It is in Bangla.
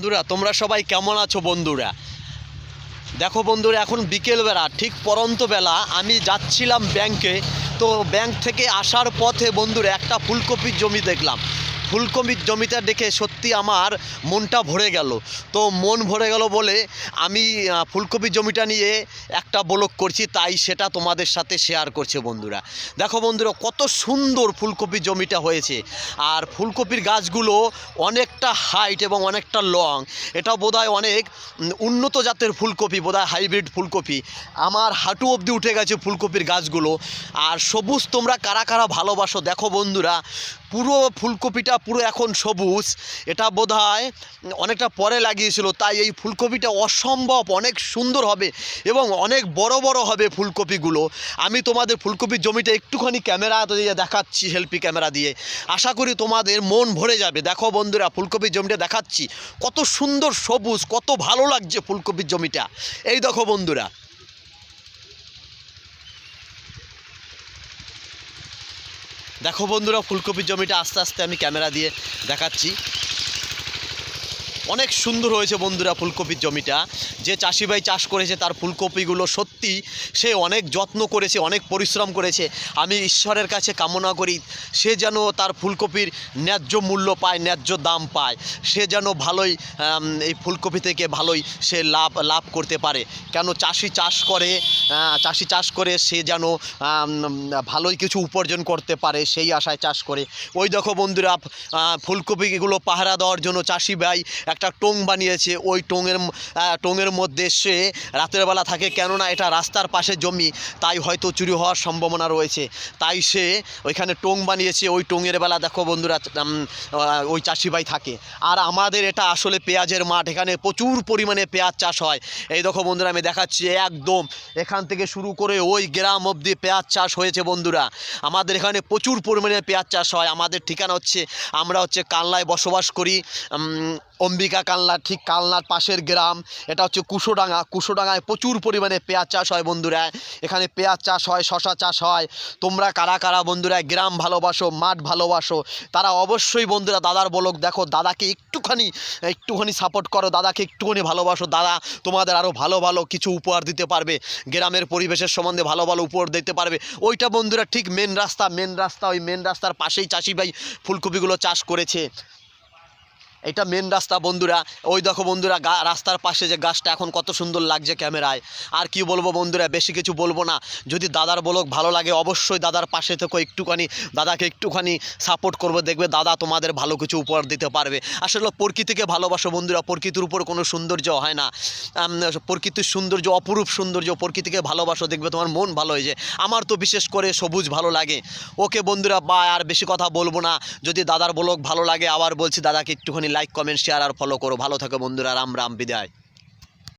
বন্ধুরা তোমরা সবাই কেমন আছো বন্ধুরা? দেখো বন্ধুরা, এখন বিকেলবেলা ঠিক পরন্ত বেলা আমি যাচ্ছিলাম ব্যাংকে। তো ব্যাংক থেকে আসার পথে বন্ধুরা একটা ফুলকপির জমি দেখলাম। ফুলকপির জমিটা দেখে সত্যি আমার মনটা ভরে গেল। তো মন ভরে গেল বলে আমি ফুলকপির জমিটা নিয়ে একটা ব্লগ করছি, তাই সেটা তোমাদের সাথে শেয়ার করছে বন্ধুরা। দেখো বন্ধুরা, কত সুন্দর ফুলকপির জমিটা হয়েছে। আর ফুলকপির গাছগুলো অনেকটা হাইট এবং অনেকটা লং। এটা বোধহয় অনেক উন্নত জাতের ফুলকপি, বোধহয় হাইব্রিড ফুলকপি। আমার হাঁটু অবধি উঠে গেছে ফুলকপির গাছগুলো। আর সবুজ তোমরা কারা কারা ভালোবাসো দেখো বন্ধুরা, পুরো ফুলকপিটা পুরো এখন সবুজ। এটা বোধহয় অনেকটা পরে লাগিয়েছিল, তাই এই ফুলকপিটা অসম্ভব অনেক সুন্দর হবে এবং অনেক বড় বড় হবে ফুলকপিগুলো। আমি তোমাদের ফুলকপির জমিটা একটুখানি ক্যামেরা দিয়ে দেখাচ্ছি, সেলফি ক্যামেরা দিয়ে। আশা করি তোমাদের মন ভরে যাবে। দেখো বন্ধুরা, ফুলকপির জমিটা দেখাচ্ছি, কত সুন্দর সবুজ, কত ভালো লাগছে ফুলকপির জমিটা। এই দেখো বন্ধুরা, দেখো বন্ধুরা, ফুলকপির জমিটা আস্তে আস্তে আমি ক্যামেরা দিয়ে দেখাচ্ছি। অনেক সুন্দর হয়েছে বন্ধুরা ফুলকপির জমিটা। যে চাষি ভাই চাষ করেছে তার ফুলকপিগুলো সত্যি সে অনেক যত্ন করেছে, অনেক পরিশ্রম করেছে। আমি ঈশ্বরের কাছে কামনা করি সে যেন তার ফুলকপির ন্যায্য মূল্য পায়, ন্যায্য দাম পায়। সে যেন ভালোই এই ফুলকপি থেকে ভালোই সে লাভ করতে পারে। কেন চাষি চাষ করে সে যেন ভালোই কিছু উপার্জন করতে পারে, সেই আশায় চাষ করে। ওই দেখো বন্ধুরা, ফুলকপিগুলো পাহারা দেওয়ার জন্য চাষি ভাই একটা টোং বানিয়েছে। ওই টোঙের মধ্যে সে রাতের বেলা থাকে, কেননা এটা রাস্তার পাশে জমি, তাই হয়তো চুরি হওয়ার সম্ভাবনা রয়েছে। তাই সে ওইখানে টোং বানিয়েছে। ওই টোঙের বেলা দেখো বন্ধুরা ওই চাষি ভাই থাকে। আর আমাদের এটা আসলে পেঁয়াজের মাঠ, এখানে প্রচুর পরিমাণে পেঁয়াজ চাষ হয়। এই দেখো বন্ধুরা, আমি দেখাচ্ছি একদম এখান থেকে শুরু করে ওই গ্রাম অবধি পেঁয়াজ চাষ হয়েছে বন্ধুরা। আমাদের এখানে প্রচুর পরিমাণে পেঁয়াজ চাষ হয়। আমাদের ঠিকানা হচ্ছে, আমরা কালনায় বসবাস করি, অম্বিকা কালনা, ঠিক কালনার পাশের গ্রাম। এটা হচ্ছে কুশোডাঙ্গায় প্রচুর পরিমাণে পেঁয়াজ চাষ হয় বন্ধুরা। এখানে পেঁয়াজ চাষ হয়, শশা চাষ হয়। তোমরা কারা কারা বন্ধুরা গ্রাম ভালোবাসো, মাঠ ভালোবাসো, তারা অবশ্যই বন্ধুরা দাদার ব্লগ দেখো, দাদাকে একটুখানি সাপোর্ট করো, দাদাকে একটুখানি ভালোবাসো। দাদা তোমাদের আরও ভালো ভালো কিছু উপহার দিতে পারবে, গ্রামের পরিবেশের সম্বন্ধে ভালো ভালো উপহার দিতে পারবে। ওইটা বন্ধুরা ঠিক মেন রাস্তা, ওই মেন রাস্তার পাশেই চাষি ভাই ফুলকপিগুলো চাষ করেছে। এটা মেন রাস্তা বন্ধুরা। ওই দেখো বন্ধুরা, রাস্তার পাশে যে গাছটা এখন কত সুন্দর লাগছে ক্যামেরায়। আর কি বলবো বন্ধুরা, বেশি কিছু বলবো না। যদি দাদার ব্লগ ভালো লাগে অবশ্যই দাদার পাশে থেকো, দাদাকে একটুখানি সাপোর্ট করবে, দেখবে দাদা তোমাদের ভালো কিছু উপহার দিতে পারবে। আসলে প্রকৃতিকে ভালোবাসো বন্ধুরা, প্রকৃতির উপর কোনো সৌন্দর্য হয় না। প্রকৃতির সৌন্দর্য অপরূপ সৌন্দর্য, প্রকৃতিকে ভালোবাসো, দেখবে তোমার মন ভালো হয়ে যায়। আমার তো বিশেষ করে সবুজ ভালো লাগে। ওকে বন্ধুরা, আর বেশি কথা বলবো না। যদি দাদার ব্লগ ভালো লাগে, আবার বলছি দাদাকে একটুখানি লাইক, কমেন্ট, শেয়ার আর ফলো করো। ভালো থাকো বন্ধুরা, রাম রাম, বিদায়।